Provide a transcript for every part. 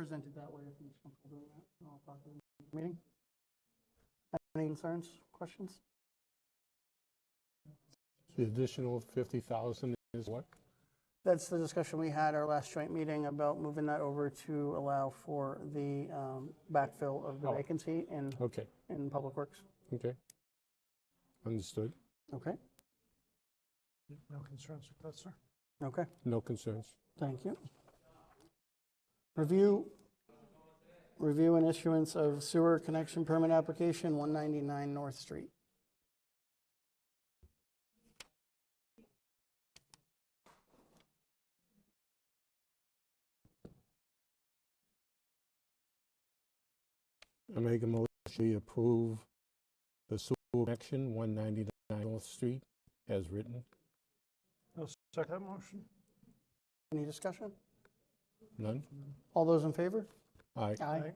presented that way if you're comfortable doing that. I'll talk to the meeting. Any concerns, questions? The additional 50,000 is what? That's the discussion we had our last joint meeting about moving that over to allow for the backfill of the Oh. vacancy Okay, in Public Works. okay. Understood. Okay, No concerns with that, sir? okay, No concerns. thank you. Review and issuance of sewer connection permit application, 199 North Street. I make a motion to approve the sewer connection, 199 North Street, as written. No, second that motion? Any discussion? None? All those in favor? Aye. Aye.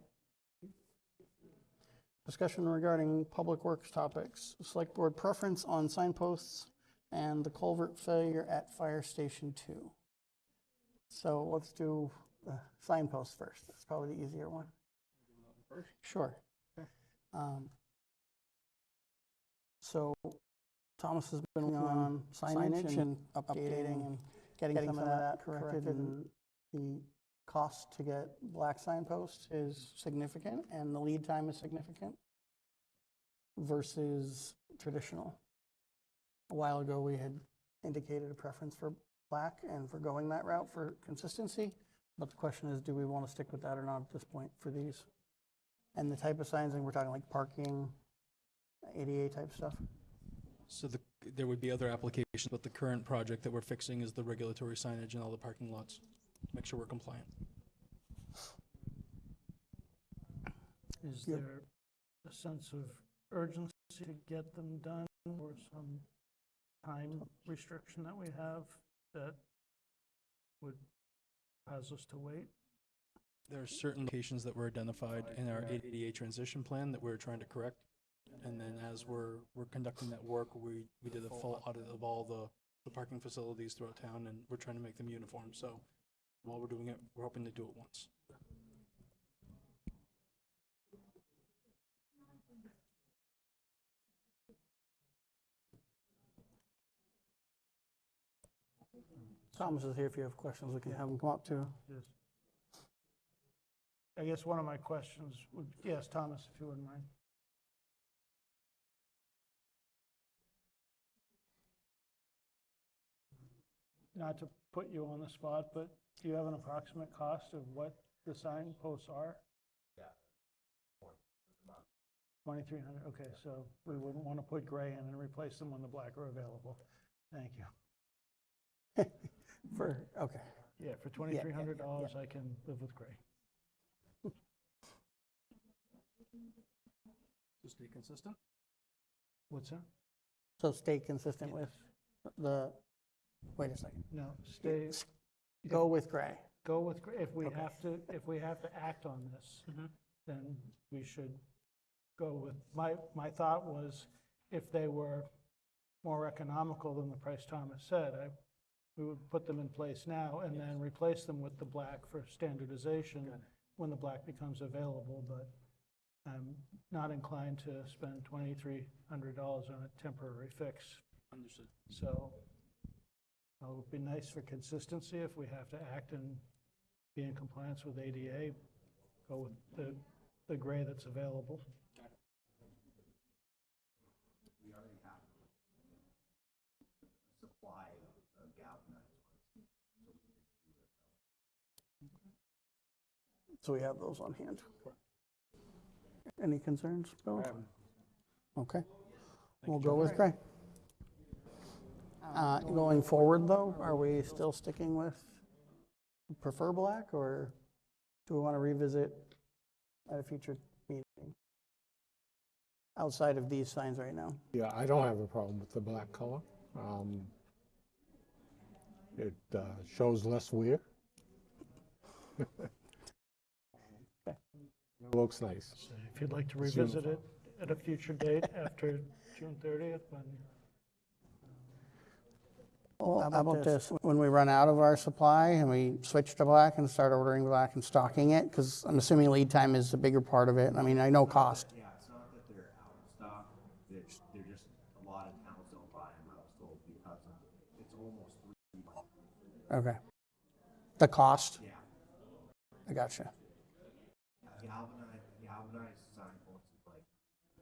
Discussion regarding Public Works topics. Select Board preference on signposts and the culvert failure at Fire Station 2. So let's do the signposts first. That's probably the easier one. Sure. So Thomas has been working on signage and updating and getting some of that corrected, and the cost to get black signposts is significant and the lead time is significant versus traditional. A while ago, we had indicated a preference for black and for going that route for consistency, but the question is, do we want to stick with that or not at this point for these? And the type of signs, and we're talking like parking, ADA type stuff. So there would be other applications, but the current project that we're fixing is the regulatory signage in all the parking lots. Make sure we're compliant. Is Yep. there a sense of urgency to get them done, or some time restriction that we have that would cause us to wait? There are certain locations that were identified in our ADA transition plan that we're trying to correct. And then as we're conducting that work, we did a full audit of all the parking facilities throughout town, and we're trying to make them uniform. So while we're doing it, we're hoping to do it once. Thomas is here if you have questions, we can have him come up too. Yes. I guess one of my questions would, yes, Thomas, if you wouldn't mind. Not to put you on the spot, but do you have an approximate cost of what the signposts are? Yeah. 2,300, okay, so we wouldn't want to put gray in and replace them when the black are available. Thank you. Okay. Yeah, for $2,300, I can live with gray. So stay consistent. What's that? So stay consistent with the, wait a second, No, stay, go with gray. go with, gray. If we Okay. have to act on this, then we should go with, my thought was, if they were more economical than the price Thomas said, we would put them in place now and then replace them with the black for standardization when the black becomes available, but I'm not inclined to spend $2,300 on a temporary fix. Understood. So it would be nice for consistency if we have to act and be in compliance with ADA, go with the gray that's available. We already have a supply of galvanized ones. So we have those on hand. Any concerns, Bill? Okay, we'll go with gray. Going forward, though, are we still sticking with prefer black, or do we want to revisit at a future meeting? Outside of these signs right now. Yeah, I don't have a problem with the black color. It shows less wear. It looks nice. So if you'd like to It's revisit it at a future date after June 30th, when Well, How how about about this? this? When we run out of our supply and we switch to black and start ordering black and stocking it, because I'm assuming lead time is a bigger part of it. I mean, I know cost. Yeah, it's not that they're out of stock, they're just, a lot of towns don't buy them out, so because of, it's almost 3 months. Okay. The cost? Yeah. I gotcha. Galvanized signpost is like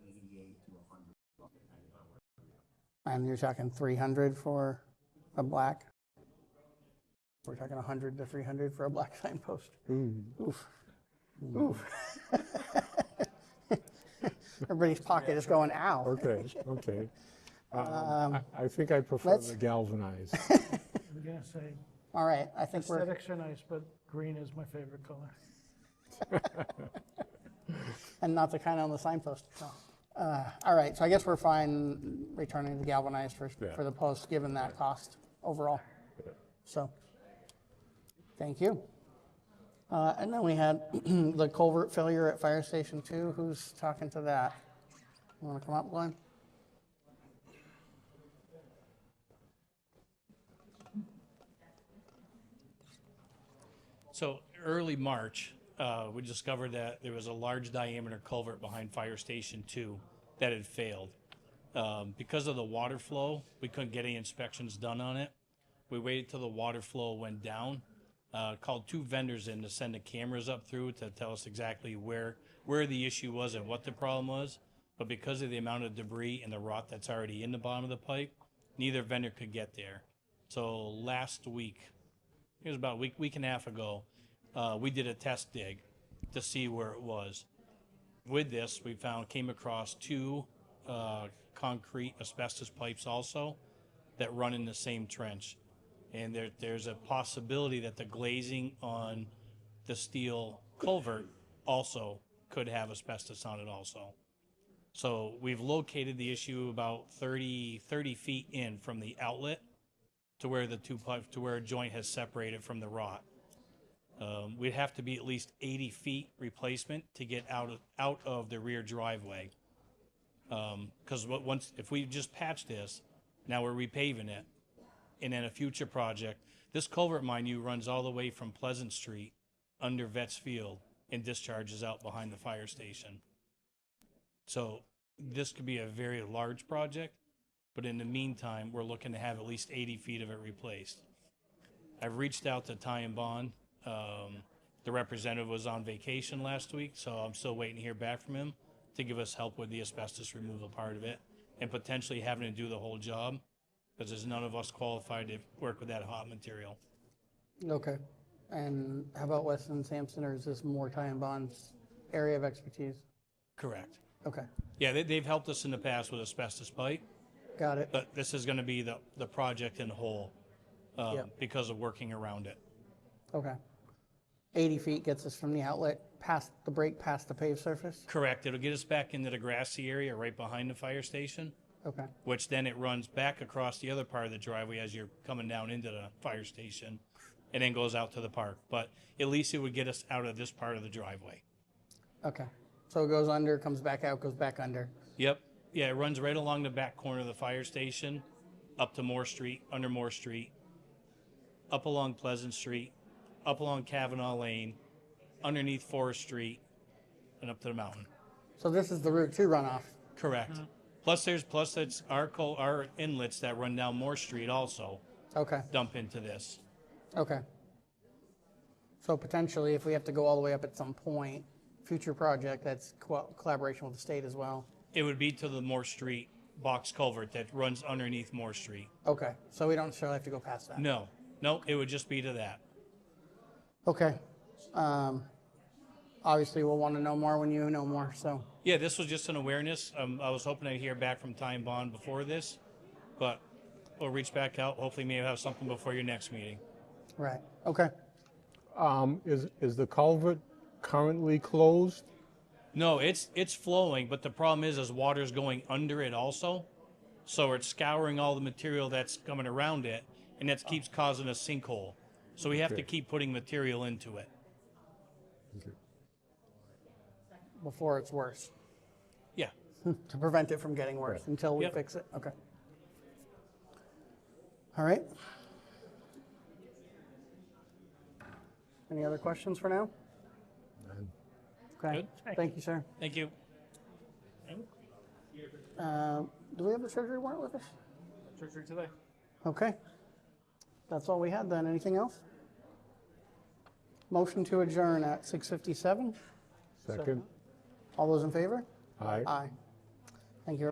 88 to 100 bucks, depending on where you are. And you're talking 300 for a black? We're talking 100 to 300 for a black signpost. Oof. Oof. Everybody's pocket is going, ow. Okay, okay. I think I prefer let's- the galvanized. I'm gonna say All right, I think we're, aesthetics are nice, but green is my favorite color. and not the kind on the signpost. So, all right, so I guess we're fine returning the galvanized Yeah. for the post, given that cost overall. So, thank you. And then we had the culvert failure at Fire Station 2. Who's talking to that? You want to come up, Glenn? So early March, we discovered that there was a large diameter culvert behind Fire Station 2 that had failed. Because of the water flow, we couldn't get any inspections done on it. We waited till the water flow went down, called 2 vendors in to send the cameras up through to tell us exactly where the issue was and what the problem was. But because of the amount of debris and the rot that's already in the bottom of the pipe, neither vendor could get there. So last week, it was about a week and a half ago, we did a test dig to see where it was. With this, we came across 2 concrete asbestos pipes also that run in the same trench. And there's a possibility that the glazing on the steel culvert also could have asbestos on it also. So we've located the issue about 30 feet in from the outlet to where the 2 pipes, to where a joint has separated from the rot. We'd have to be at least 80 feet replacement to get out of the rear driveway. Because if we just patch this, now we're repaving it, and then a future project, this culvert, mind you, runs all the way from Pleasant Street under Vets Field and discharges out behind the fire station. So this could be a very large project, but in the meantime, we're looking to have at least 80 feet of it replaced. I've reached out to Ty and Bond. The representative was on vacation last week, so I'm still waiting to hear back from him to give us help with the asbestos removal part of it and potentially having to do the whole job because there's none of us qualified to work with that hot material. Okay. And how about Weston Sampson, or is this more Ty and Bond's area of expertise? Correct. Okay, Yeah, they've helped us in the past with asbestos pipe, got it. but this is going to be the project in whole Yep. because of working around it. Okay. 80 feet gets us from the outlet past the break, past the paved surface? Correct. It'll get us back into the grassy area right behind the fire station, Okay, which then it runs back across the other part of the driveway as you're coming down into the fire station and then goes out to the park. But at least it would get us out of this part of the driveway. okay. So it goes under, comes back out, goes back under. Yep. Yeah, it runs right along the back corner of the fire station, up to Moore Street, under Moore Street, up along Pleasant Street, up along Kavanaugh Lane, underneath Forest Street, and up to the mountain. So this is the Route 2 runoff. Correct. Plus it's our inlets that run down Moore Street also Okay, dump into this. okay. So potentially, if we have to go all the way up at some point, future project, that's collaboration with the state as well. It would be to the Moore Street box culvert that runs underneath Moore Street. Okay, so we don't necessarily have to go past that. No, it would just be to that. Okay. Obviously, we'll want to know more when you know more, so. Yeah, this was just an awareness. I was hoping I'd hear back from Ty and Bond before this, but we'll reach back out. Hopefully, maybe have something before your next meeting. Right, okay. Is the culvert currently closed? No, it's flowing, but the problem is water's going under it also. So it's scouring all the material that's coming around it, and that keeps causing a sinkhole. So we have to Okay. keep putting material into it. Before it's worse, Yeah. to prevent it from getting worse until we Yep. fix it, okay. All right. Any other questions for now? None. Okay, Good. thank you, sir. Thank you. Do we have the treasury warrant with us? Treasury today. Okay. That's all we had then. Anything else? Motion to adjourn at 6:57. Second? All those in favor? Aye. Aye. Thank you.